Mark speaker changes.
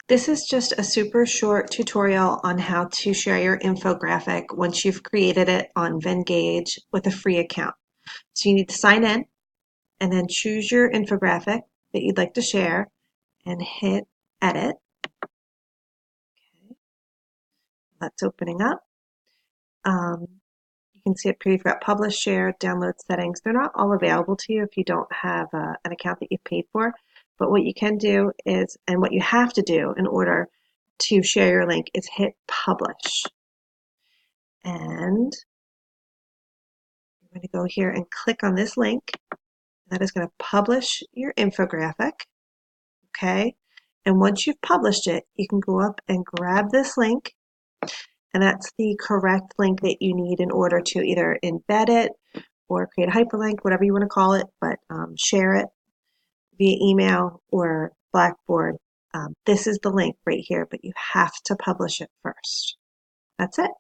Speaker 1: This is just a super short tutorial on how to share your infographic once you've created it on Venngage with a free account. So you need to sign in and then choose your infographic that you'd like to share and hit edit. Okay, that's opening up. You can see up here you've got publish, share, download settings. They're not all available to you if you don't have an account that you've paid for. But what you can do is, and what you have to do in order to share your link is hit publish. And you're going to go here and click on this link. That is going to publish your infographic. Okay. And once you've published it, you can go up and grab this link. And that's the correct link that you need in order to either embed it or create a hyperlink, whatever you want to call it, but share it via email or Blackboard. This is the link right here, but you have to publish it first. That's it.